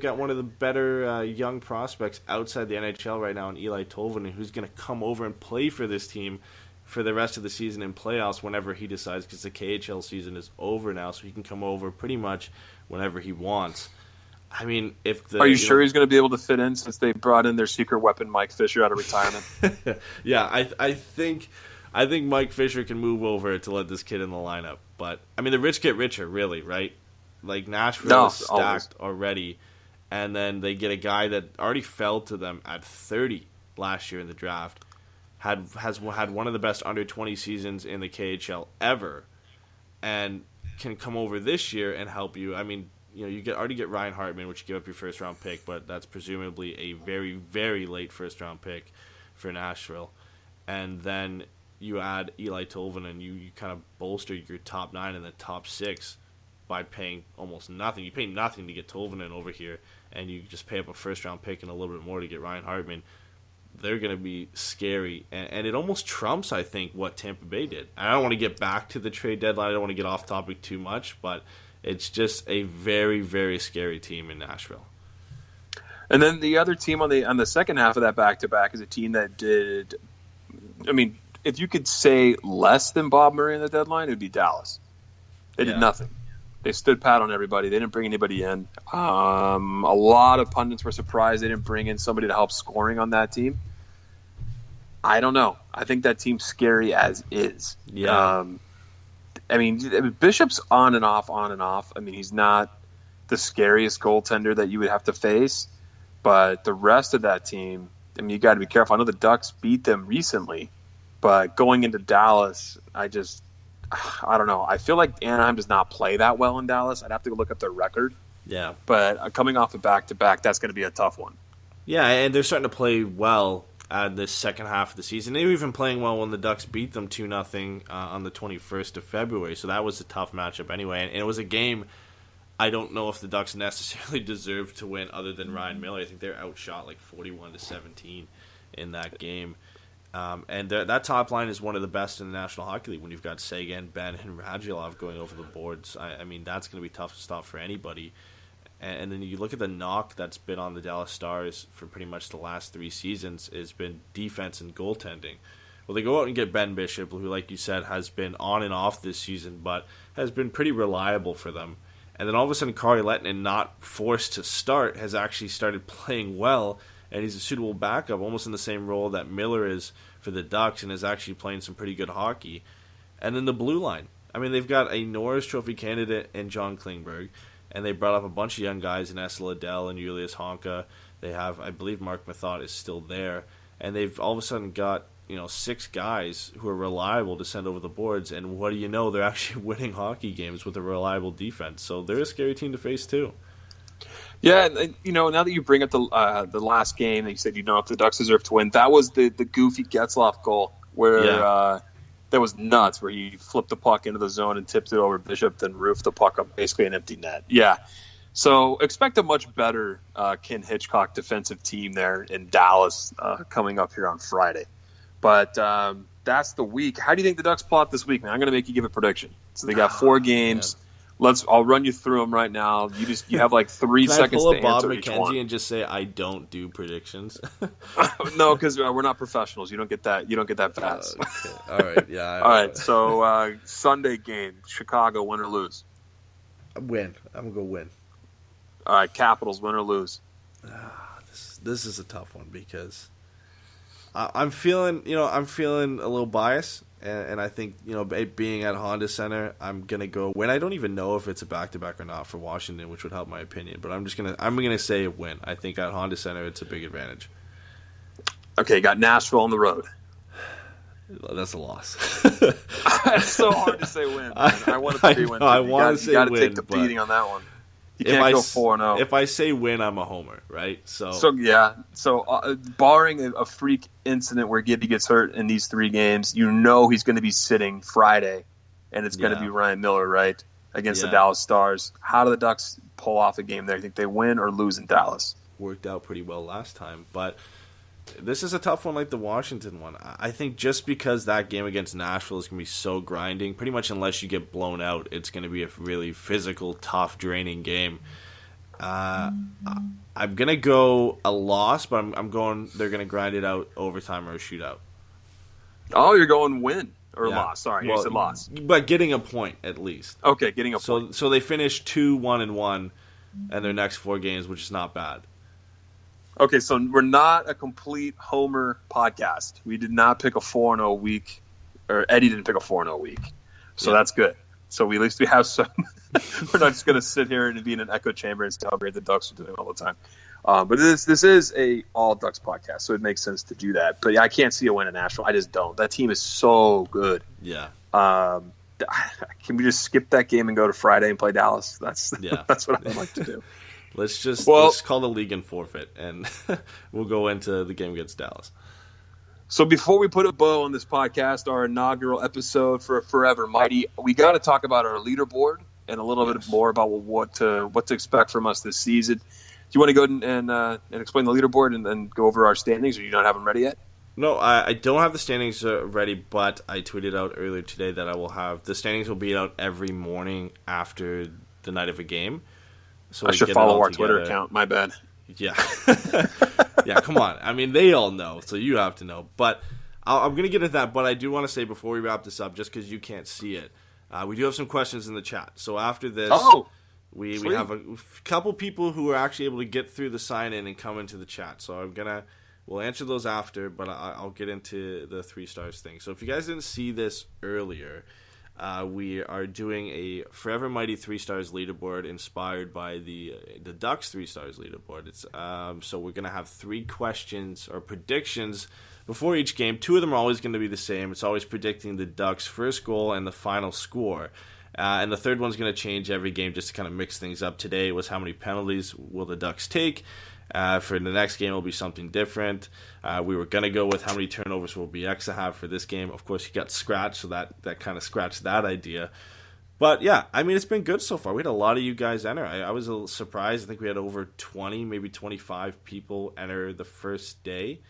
got one of the better young prospects outside the NHL right now in Eli Tolvanen, who's going to come over and play for this team for the rest of the season in playoffs whenever he decides, because the KHL season is over now, so he can come over pretty much whenever he wants. I mean, if the... Are you sure he's going to be able to fit in since they brought in their secret weapon, Mike Fisher, out of retirement? Yeah, I think Mike Fisher can move over to let this kid in the lineup. But, I mean, the rich get richer, really, right? Like, Nashville is stacked already, and then they get a guy that already fell to them at 30 last year in the draft, has had one of the best under-20 seasons in the KHL ever, and can come over this year and help you. I mean, you already get Ryan Hartman, which you give up your first-round pick, but that's presumably a very, very late first-round pick for Nashville. And then you add Eli Tolvanen, you kind of bolster your top 9 and the top 6 by paying almost nothing. You pay nothing to get Tolvanen over here, and you just pay up a first-round pick and a little bit more to get Ryan Hartman. They're going to be scary, and it almost trumps, I think, what Tampa Bay did. I don't want to get back to the trade deadline. I don't want to get off topic too much, but it's just a very, very scary team in Nashville. And then the other team on the second half of that back-to-back is a team that did, I mean, if you could say less than Bob Murray in the deadline, it would be Dallas. They did nothing. They stood pat on everybody. They didn't bring anybody in. A lot of pundits were surprised they didn't bring in somebody to help scoring on that team. I don't know. I think that team's scary as is. Yeah. I mean, Bishop's on and off. I mean, he's not the scariest goaltender that you would have to face, but the rest of that team, I mean, you got to be careful. I know the Ducks beat them recently, but going into Dallas, I don't know. I feel like Anaheim does not play that well in Dallas. I'd have to go look up their record. Yeah. But coming off a back-to-back, that's going to be a tough one. Yeah, and they're starting to play well this second half of the season. They were even playing well when the Ducks beat them 2-0 on the 21st of February, so that was a tough matchup anyway. And it was a game I don't know if the Ducks necessarily deserved to win other than Ryan Miller. I think they're outshot like 41-17 in that game. And that top line is one of the best in the National Hockey League when you've got Sagan, Ben, and Radulov going over the boards. I mean, that's going to be tough to stop for anybody. And then you look at the knock that's been on the Dallas Stars for pretty much the last 3 seasons has been defense and goaltending. Well, they go out and get Ben Bishop, who, like you said, has been on and off this season, but has been pretty reliable for them. And then all of a sudden, Kari Lehtinen, not forced to start, has actually started playing well, and he's a suitable backup, almost in the same role that Miller is for the Ducks, and is actually playing some pretty good hockey. And then the blue line. I mean, they've got a Norris Trophy candidate in John Klingberg, and they brought up a bunch of young guys in Esa Liddell and Julius Honka. They have, I believe, Mark Mathot is still there, and they've all of a sudden got 6 guys who are reliable to send over the boards. And what do you know? They're actually winning hockey games with a reliable defense. So they're a scary team to face too. Yeah, now that you bring up the last game that you said if the Ducks deserve to win, that was the goofy Getzlaf goal where that was nuts, where he flipped the puck into the zone and tipped it over Bishop, then roofed the puck up basically an empty net. Yeah, so expect a much better Ken Hitchcock defensive team there in Dallas coming up here on Friday. But that's the week. How do you think the Ducks plot this week, man? I'm going to make you give a prediction. So they got 4 games. Man. I'll run you through them right now. You have like 3 seconds to answer each one. Bob McKenzie and just say I don't do predictions. No, because we're not professionals. You don't get that. You don't get that pass. Okay. All right. Yeah. All right. So Sunday game, Chicago, win or lose? Win. I'm gonna go win. All right. Capitals, win or lose? This is a tough one because I'm feeling a little biased. And I think, it being at Honda Center, I'm going to go win. I don't even know if it's a back-to-back or not for Washington, which would help my opinion. But I'm going to say win. I think at Honda Center, it's a big advantage. Okay, got Nashville on the road. That's a loss. It's so hard to say win, man. I want it to be win. I want to say win. You got to take the beating on that one. You can't go 4-0. If I say win, I'm a homer, right? So barring a freak incident where Gibby gets hurt in these 3 games, he's going to be sitting Friday, and it's going to be Ryan Miller, right, against the Dallas Stars. How do the Ducks pull off a game there? You think they win or lose in Dallas? Worked out pretty well last time, but this is a tough one like the Washington one. I think just because that game against Nashville is going to be so grinding, pretty much unless you get blown out, it's going to be a really physical, tough, draining game. I'm I'm gonna go a loss, but I'm going. They're gonna grind it out overtime or a shootout. Oh, you're going win or Yeah. loss. Sorry, Well, you said loss. but getting a point at least. Okay, getting a point. So they finished 2-1-1 in their next 4 games, which is not bad. Okay, so we're not a complete homer podcast. We did not pick a 4-0 week, or Eddie didn't pick a 4-0 week. So that's good. So at least we have some. We're not just going to sit here and be in an echo chamber and see how great the Ducks are doing all the time. But this is a all Ducks podcast, so it makes sense to do that. But yeah, I can't see a win in Nashville. I just don't. That team is so good. Yeah. Can we just skip that game and go to Friday and play Dallas? That's what I'd like to do. Let's call the league and forfeit, and we'll go into the game against Dallas. So before we put a bow on this podcast, our inaugural episode for Forever Mighty, we got to talk about our leaderboard and a little bit more about what to expect from us this season. Do you want to go and explain the leaderboard and then go over our standings, or you don't have them ready yet? No, I don't have the standings ready, but I tweeted out earlier today that I will have the standings will be out every morning after the night of a game. So I should follow our Twitter account. My bad. Yeah. Yeah, come on. I mean, they all know, so you have to know. But I'm going to get into that, but I do want to say before we wrap this up, just because you can't see it, we do have some questions in the chat. So after this, we have a couple people who are actually able to get through the sign-in and come into the chat. So we'll answer those after, but I'll get into the 3 stars thing. So if you guys didn't see this earlier, we are doing a Forever Mighty 3 stars leaderboard inspired by the Ducks 3 stars leaderboard. It's so we're gonna have 3 questions or predictions before each game. 2 of them are always going to be the same. It's always predicting the Ducks' first goal and the final score. And the third one's going to change every game just to kind of mix things up. Today was how many penalties will the Ducks take. For the next game, it'll be something different. We were going to go with how many turnovers will BX have for this game. Of course, he got scratched, so that kind of scratched that idea. But, yeah, I mean, it's been good so far. We had a lot of you guys enter. I was a little surprised. I think we had over 20, maybe 25 people enter the first day.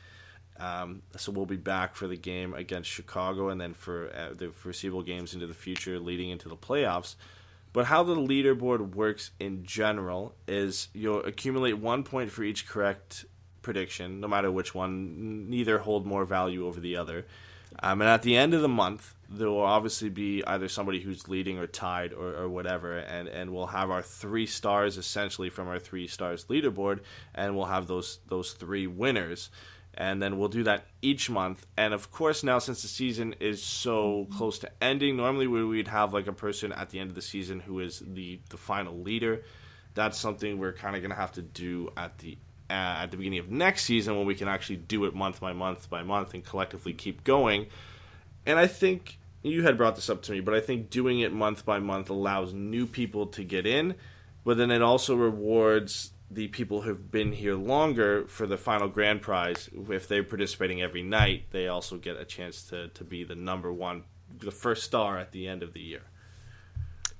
So we'll be back for the game against Chicago and then for the foreseeable games into the future leading into the playoffs. But how the leaderboard works in general is you'll accumulate 1 point for each correct prediction, no matter which one. Neither hold more value over the other. And at the end of the month, there will obviously be either somebody who's leading or tied or whatever, and we'll have our 3 stars essentially from our 3 stars leaderboard, and we'll have those 3 winners. And then we'll do that each month. And of course, now since the season is so close to ending, normally we'd have like a person at the end of the season who is the final leader. That's something we're kind of going to have to do at the beginning of next season when we can actually do it month by month by month and collectively keep going. And I think you had brought this up to me, but I think doing it month by month allows new people to get in, but then it also rewards the people who've been here longer for the final grand prize. If they're participating every night, they also get a chance to be the number one, the first star at the end of the year.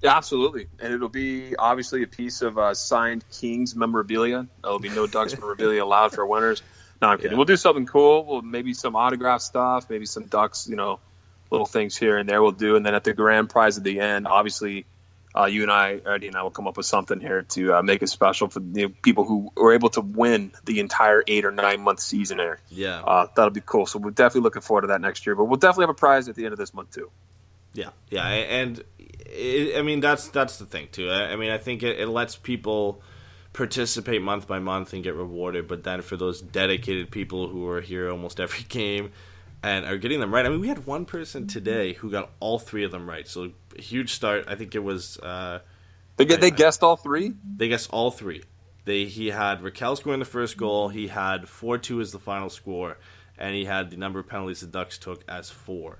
Yeah, absolutely. And it'll be obviously a piece of signed Kings memorabilia. There'll be no Ducks memorabilia allowed for winners. No, I'm kidding. Yeah. We'll do something cool. Maybe some autograph stuff, maybe some Ducks, little things here and there we'll do. And then at the grand prize at the end, obviously, you and I, Eddie and I, will come up with something here to make it special for the people who were able to win the entire 8 or 9 month season there. Yeah. That'll be cool. So we're definitely looking forward to that next year. But we'll definitely have a prize at the end of this month too. Yeah. And that's the thing too. I think it lets people participate month by month and get rewarded. But then for those dedicated people who are here almost every game and are getting them right. We had one person today who got all 3 of them right. So a huge start. I think it was... They guessed all 3? They guessed all 3. He had Raquel scoring the first goal. He had 4-2 as the final score. And he had the number of penalties the Ducks took as 4.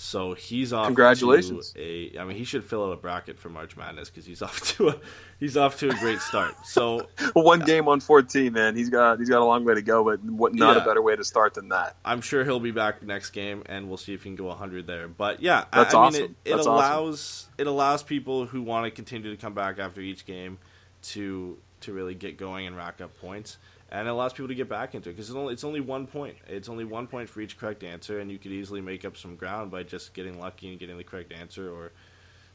So he's off. Congratulations! He should fill out a bracket for March Madness because he's off to a great start. So one game on 14, man. He's got a long way to go, but not a better way to start than that. I'm sure he'll be back next game, and we'll see if he can go 100 there. But yeah, that's awesome. It allows people who want to continue to come back after each game to really get going and rack up points. And it allows people to get back into it because it's only 1 point. It's only 1 point for each correct answer, and you could easily make up some ground by just getting lucky and getting the correct answer or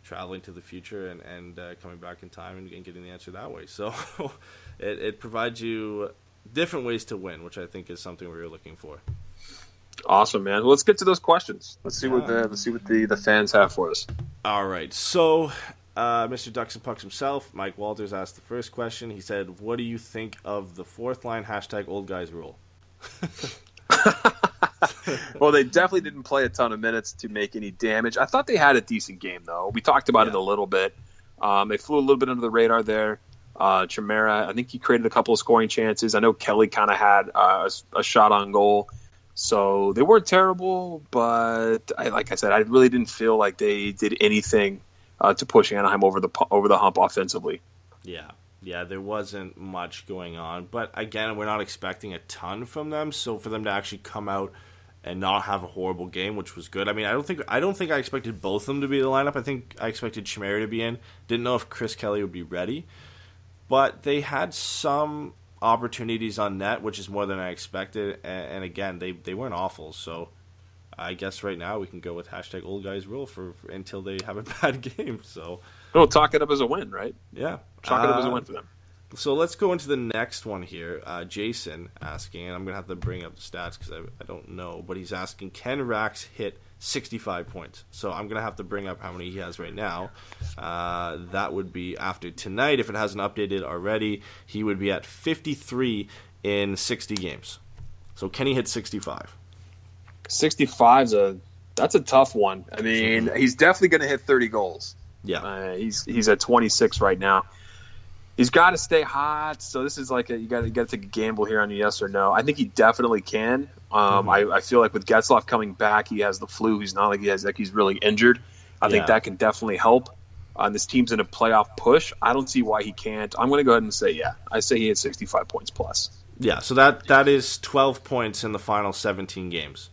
traveling to the future and coming back in time and getting the answer that way. So it provides you different ways to win, which I think is something we were looking for. Awesome, man. Well, let's get to those questions. Let's see what the fans have for us. All right. So, Mr. Ducks and Pucks himself, Mike Walters, asked the first question. He said, "What do you think of the fourth line #old guys rule?" Well, they definitely didn't play a ton of minutes to make any damage. I thought they had a decent game, though. We talked about it a little bit. They flew a little bit under the radar there. Chimera, I think he created a couple of scoring chances. I know Kelly kind of had a shot on goal. So they weren't terrible, but like I said, I really didn't feel like they did anything to push Anaheim over the hump offensively. Yeah, there wasn't much going on. But again, we're not expecting a ton from them. So for them to actually come out and not have a horrible game, which was good. I mean, I don't think I expected both of them to be in the lineup. I think I expected Chimera to be in. Didn't know if Chris Kelly would be ready, but they had some opportunities on net, which is more than I expected, and again, they weren't awful. So I guess right now we can go with #old guys rule for until they have a bad game. So we'll talk it up as a win, right? Yeah, chalk it up as a win for them. So let's go into the next one here. Jason asking, and I'm gonna have to bring up the stats because I don't know, but he's asking, can Rax hit 65 points? So I'm gonna have to bring up how many he has right now. That would be after tonight. If it hasn't updated already, he would be at 53 in 60 games. So can he hit 65? 65's that's a tough one. I mean, he's definitely going to hit 30 goals. Yeah, he's at 26 right now. He's got to stay hot. So this is like you got to take a gamble here on a yes or no. I think he definitely can. I feel like with Getzlaf coming back, he has the flu. He's not like he's really injured. I think that can definitely help. This team's in a playoff push. I don't see why he can't. I'm going to go ahead and say I say he hit 65 points plus. Yeah, so that is 12 points in the final 17 games.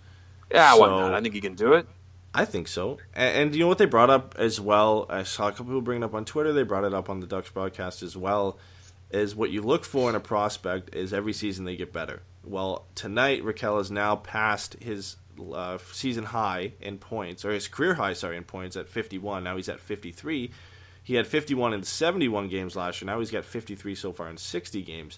Yeah, why not? I think he can do it. I think so. And you know what they brought up as well? I saw a couple people bring it up on Twitter. They brought it up on the Ducks broadcast as well. Is what you look for in a prospect is every season they get better. Well, tonight Raquel has now passed his season high in points, or his career high, in points at 51. Now he's at 53. He had 51 in 71 games last year. Now he's got 53 so far in 60 games.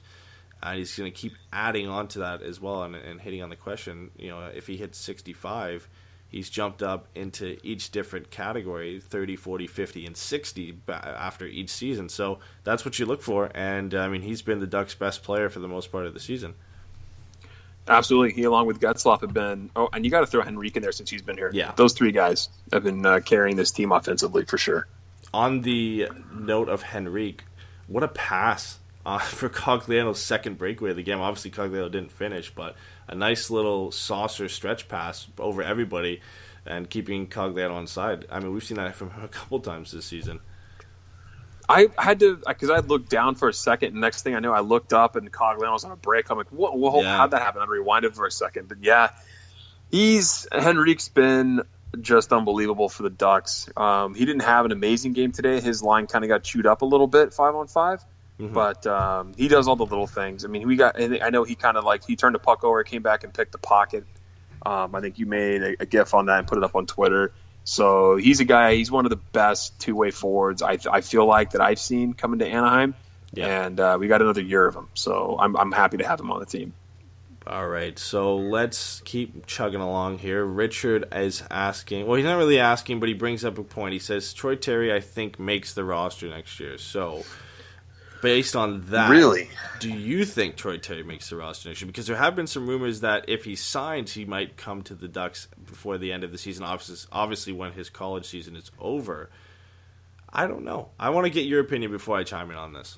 And he's going to keep adding on to that as well and hitting on the question. You know, if he hits 65, he's jumped up into each different category, 30, 40, 50, and 60 after each season. So that's what you look for. And, I mean, he's been the Ducks' best player for the most part of the season. Absolutely. He, along with Getzlaf, have been – and you got to throw Henrique in there since he's been here. Yeah. Those three guys have been carrying this team offensively for sure. On the note of Henrique, what a pass for Cogliano's second breakaway of the game. Obviously, Cogliano didn't finish, but a nice little saucer stretch pass over everybody and keeping Cogliano on side. I mean, we've seen that from him a couple times this season. I had to, because I looked down for a second, and next thing I knew, I looked up and Cogliano was on a break. I'm like, how'd that happen? I rewinded for a second. But yeah, Henrique's been just unbelievable for the Ducks. He didn't have an amazing game today. His line kind of got chewed up a little bit 5-on-5. Mm-hmm. But he does all the little things. I mean, I know he kind of he turned the puck over, came back and picked the pocket. I think you made a GIF on that and put it up on Twitter. So he's a guy. He's one of the best two-way forwards I feel like that I've seen coming to Anaheim. Yeah. And we got another year of him. So I'm happy to have him on the team. All right, so let's keep chugging along here. Richard is asking. Well, he's not really asking, but he brings up a point. He says Troy Terry, I think, makes the roster next year. So based on that, really, do you think Troy Terry makes the roster next year? Because there have been some rumors that if he signs, he might come to the Ducks before the end of the season, obviously when his college season is over. I don't know. I want to get your opinion before I chime in on this.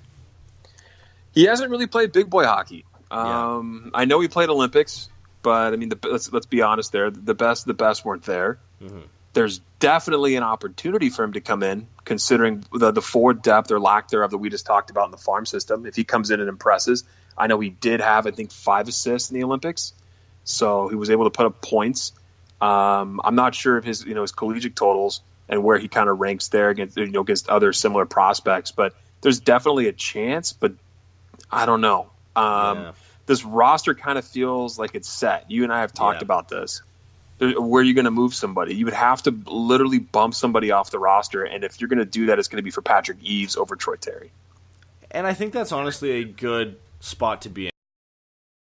He hasn't really played big boy hockey. I know he played Olympics, but I mean, let's be honest there. The best weren't there. Mm-hmm. There's definitely an opportunity for him to come in, considering the forward depth or lack thereof that we just talked about in the farm system. If he comes in and impresses, I know he did have, I think, 5 assists in the Olympics, so he was able to put up points. I'm not sure of his collegiate totals and where he kind of ranks there against other similar prospects, but there's definitely a chance. But I don't know. This roster kind of feels like it's set. You and I have talked about this. where are you going to move somebody? You would have to literally bump somebody off the roster, and if you're going to do that, it's going to be for Patrick Eves over Troy Terry. And I think that's honestly a good spot to be in.